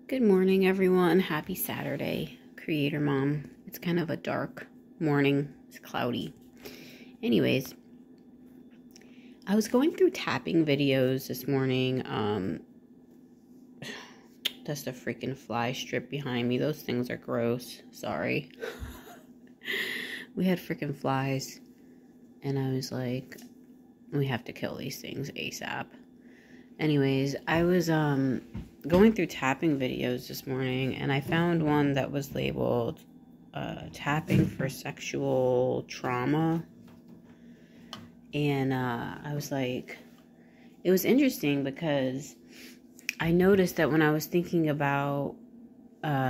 Good morning, everyone. Happy Saturday, Creator Mom. It's kind of a dark morning. It's cloudy. Anyways, I was going through tapping videos this morning. That's the freaking fly strip behind me. Those things are gross. Sorry. We had freaking flies, and I was like, we have to kill these things ASAP. Anyways, I was going through tapping videos this morning, and I found one that was labeled tapping for sexual trauma. And I was like, it was interesting because I noticed that when I was thinking about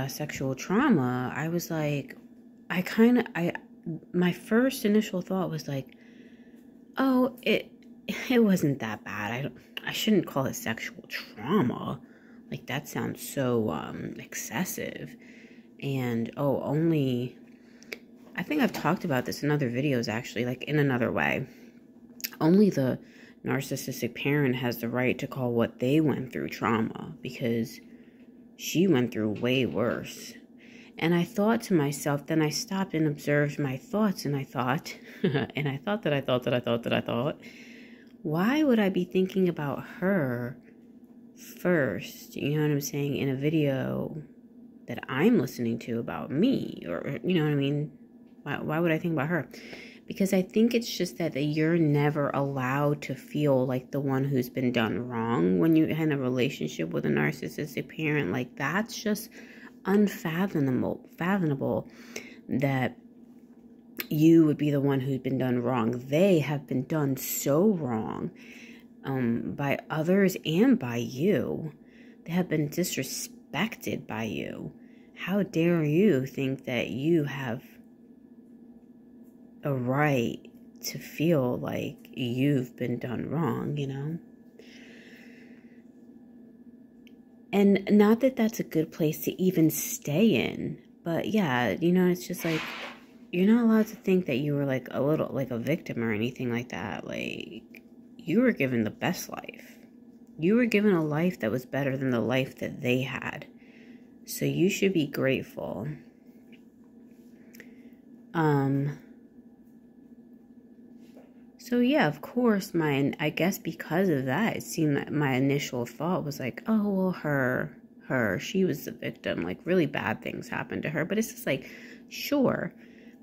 sexual trauma, I was like, my first initial thought was like, oh, it wasn't that bad. I shouldn't call it sexual trauma. Like, that sounds so excessive. And I think I've talked about this in other videos, actually, like in another way. Only the narcissistic parent has the right to call what they went through trauma, because she went through way worse. And I thought to myself, then I stopped and observed my thoughts, and I thought, why would I be thinking about her first? You know what I'm saying? In a video that I'm listening to about me, or you know what I mean? Why would I think about her? Because I think it's just that you're never allowed to feel like the one who's been done wrong when you're in a relationship with a narcissistic parent. Like, that's just unfathomable that you would be the one who'd been done wrong. They have been done so wrong by others and by you. They have been disrespected by you. How dare you think that you have a right to feel like you've been done wrong, you know? And not that that's a good place to even stay in, but yeah, you know, it's just like, you're not allowed to think that you were like a little, like a victim or anything like that. Like, you were given the best life. You were given a life that was better than the life that they had. So you should be grateful. So yeah, of course, I guess because of that, it seemed that my initial thought was like, oh, well, her, she was the victim. Like, really bad things happened to her. But it's just like, sure,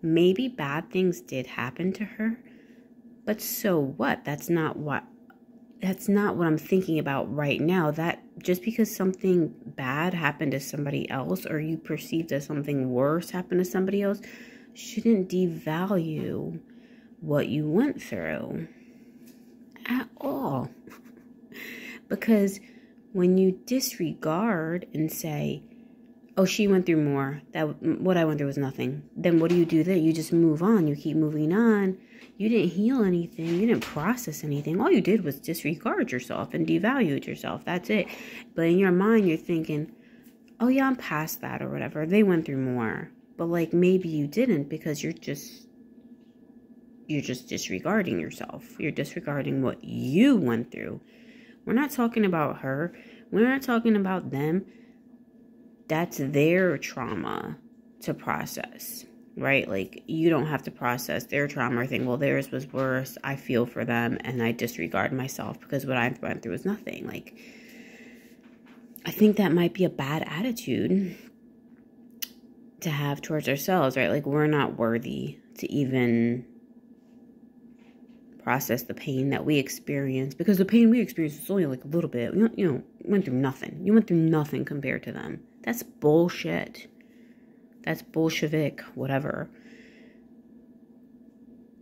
maybe bad things did happen to her, but so what? That's not what I'm thinking about right now. That just because something bad happened to somebody else, or you perceive that something worse happened to somebody else, shouldn't devalue what you went through at all. Because when you disregard and say, oh, she went through more, what I went through was nothing, then what do you do then? You just move on. You keep moving on. You didn't heal anything. You didn't process anything. All you did was disregard yourself and devalue yourself. That's it. But in your mind, you're thinking, oh yeah, I'm past that or whatever. They went through more. But like, maybe you didn't, because you're just disregarding yourself. You're disregarding what you went through. We're not talking about her. We're not talking about them. That's their trauma to process, right? Like, you don't have to process their trauma or think, well, theirs was worse. I feel for them and I disregard myself because what I went through is nothing. Like, I think that might be a bad attitude to have towards ourselves, right? Like, we're not worthy to even process the pain that we experience, because the pain we experience is only like a little bit. You went through nothing. You went through nothing compared to them. That's bullshit. That's Bolshevik, whatever.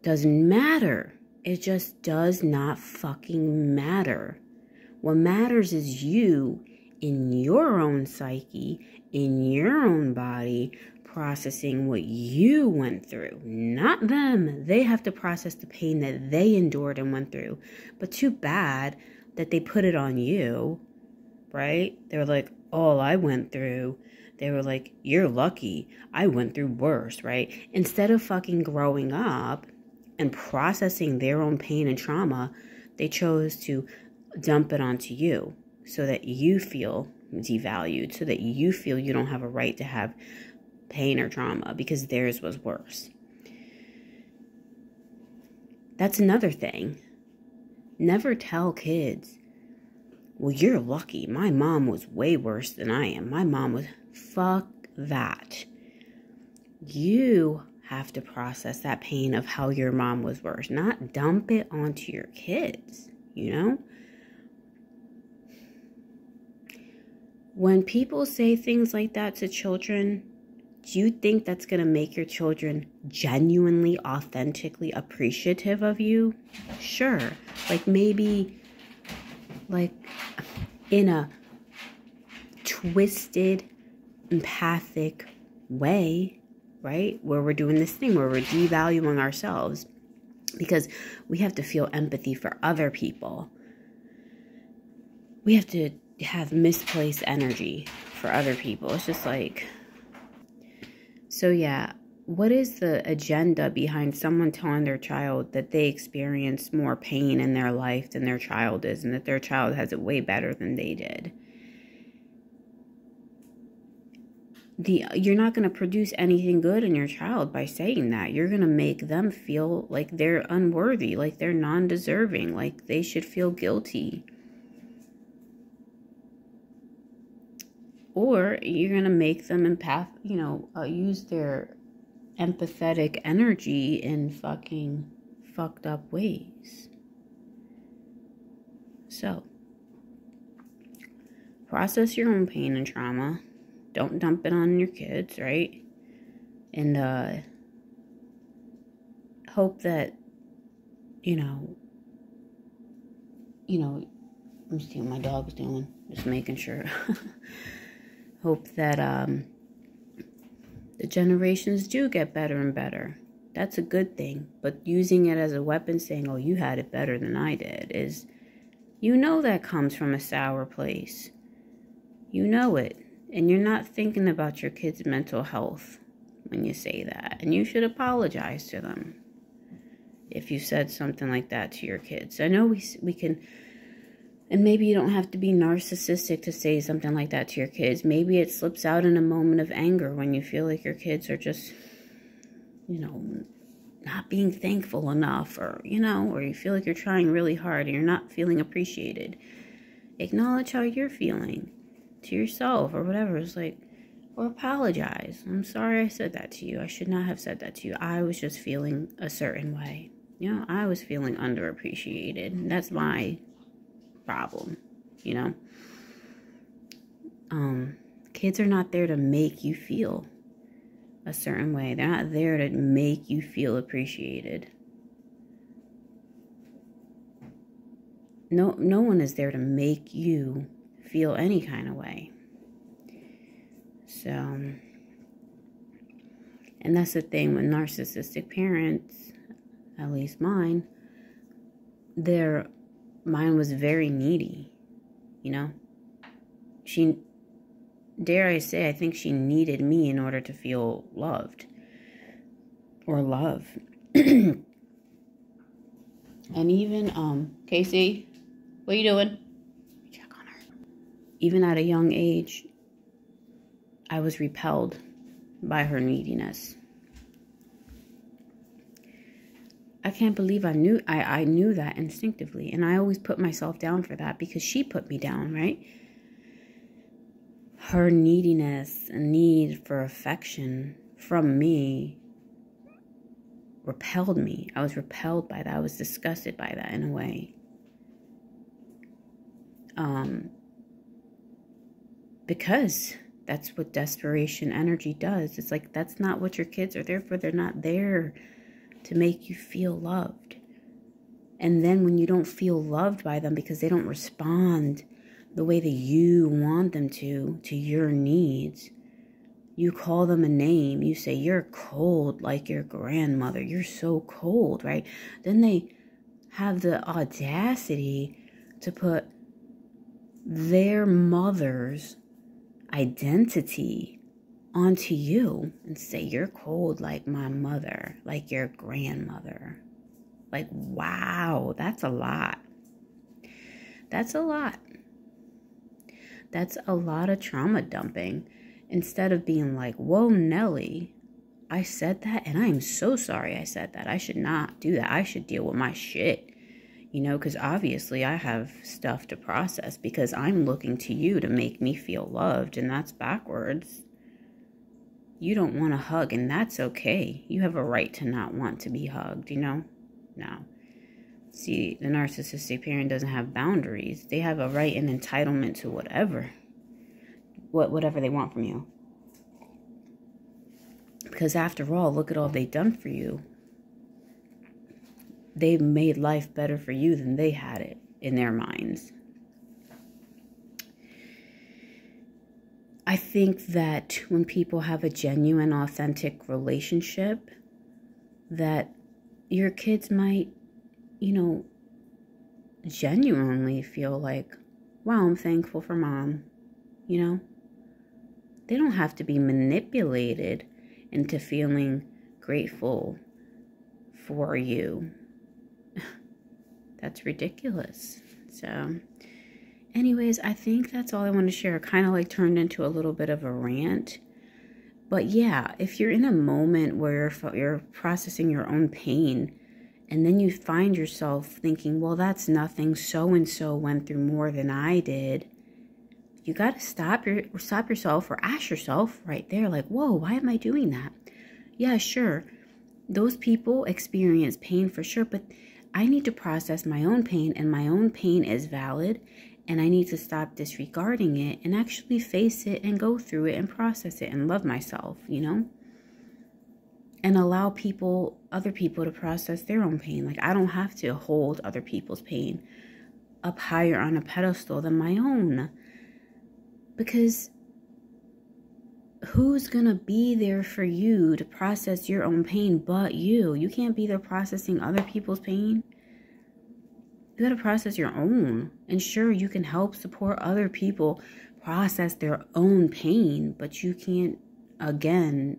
Doesn't matter. It just does not fucking matter. What matters is you, in your own psyche, in your own body, processing what you went through, not them. They have to process the pain that they endured and went through. But too bad that they put it on you, right? They were like, all I went through. They were like, you're lucky. I went through worse, right? Instead of fucking growing up and processing their own pain and trauma, they chose to dump it onto you so that you feel devalued so that you feel you don't have a right to have pain or trauma because theirs was worse. That's another thing. Never tell kids, well, you're lucky. My mom was way worse than I am. My mom was... Fuck that. You have to process that pain of how your mom was worse. Not dump it onto your kids, you know? When people say things like that to children, do you think that's going to make your children genuinely, authentically appreciative of you? Sure. Like maybe like in a twisted, empathic way, right? Where we're doing this thing where we're devaluing ourselves because we have to feel empathy for other people. We have to have misplaced energy for other people. It's just like... So yeah, what is the agenda behind someone telling their child that they experience more pain in their life than their child is, and that their child has it way better than they did? You're not going to produce anything good in your child by saying that. You're going to make them feel like they're unworthy, like they're non-deserving, like they should feel guilty. Or you're going to make them use their empathetic energy in fucking fucked up ways. So, process your own pain and trauma. Don't dump it on your kids, right? And hope that, let me see what my dog's doing. Just making sure. Hope that the generations do get better and better. That's a good thing. But using it as a weapon, saying, oh, you had it better than I did, is, that comes from a sour place. You know it. And you're not thinking about your kids' mental health when you say that. And you should apologize to them if you said something like that to your kids. I know we can... And maybe you don't have to be narcissistic to say something like that to your kids. Maybe it slips out in a moment of anger when you feel like your kids are just, not being thankful enough, or you feel like you're trying really hard and you're not feeling appreciated. Acknowledge how you're feeling to yourself or whatever. It's like, or apologize. I'm sorry I said that to you. I should not have said that to you. I was just feeling a certain way. I was feeling underappreciated. That's my problem, Kids are not there to make you feel a certain way. They're not there to make you feel appreciated. No one is there to make you feel any kind of way. So, and that's the thing with narcissistic parents, at least mine, mine was very needy, She, dare I say, I think she needed me in order to feel loved or love. And even, Casey, what are you doing? Check on her. Even at a young age, I was repelled by her neediness. I can't believe I knew that instinctively. And I always put myself down for that because she put me down, right? Her neediness and need for affection from me repelled me. I was repelled by that. I was disgusted by that in a way. Because that's what desperation energy does. It's like, that's not what your kids are there for. They're not there to make you feel loved. And then when you don't feel loved by them because they don't respond the way that you want them to your needs, you call them a name. You say, you're cold like your grandmother. You're so cold, right? Then they have the audacity to put their mother's identity onto you and say, you're cold like my mother, like your grandmother. Like, wow, that's a lot. That's a lot. That's a lot of trauma dumping. Instead of being like, whoa, Nelly, I said that and I'm so sorry I said that. I should not do that. I should deal with my shit. You know, because obviously I have stuff to process because I'm looking to you to make me feel loved, and that's backwards. You don't want to hug, and that's okay. You have a right to not want to be hugged, you know? No. See, the narcissistic parent doesn't have boundaries. They have a right and entitlement to whatever they want from you. Because after all, look at all they've done for you. They've made life better for you than they had it in their minds. I think that when people have a genuine, authentic relationship, that your kids might, you know, genuinely feel like, wow, I'm thankful for mom, you know? They don't have to be manipulated into feeling grateful for you. That's ridiculous. So, anyways, I think that's all I want to share. It kind of like turned into a little bit of a rant. But yeah, if you're in a moment where you're processing your own pain, and then you find yourself thinking, well, that's nothing. So-and-so went through more than I did. You got to stop yourself or ask yourself right there, like, whoa, why am I doing that? Yeah, sure. Those people experience pain for sure, but I need to process my own pain, and my own pain is valid, and I need to stop disregarding it and actually face it and go through it and process it and love myself, you know? And allow other people to process their own pain. Like, I don't have to hold other people's pain up higher on a pedestal than my own. Because who's going to be there for you to process your own pain but you? You can't be there processing other people's pain. You got to process your own. And sure, you can help support other people process their own pain, but you can't, again,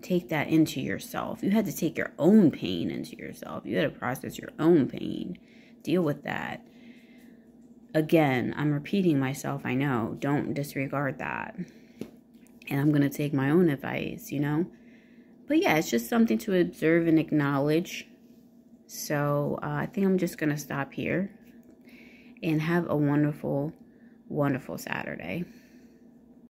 take that into yourself. You had to take your own pain into yourself. You had to process your own pain. Deal with that. Again, I'm repeating myself, I know. Don't disregard that. And I'm going to take my own advice, you know. But yeah, it's just something to observe and acknowledge. So I think I'm just going to stop here. And have a wonderful, wonderful Saturday.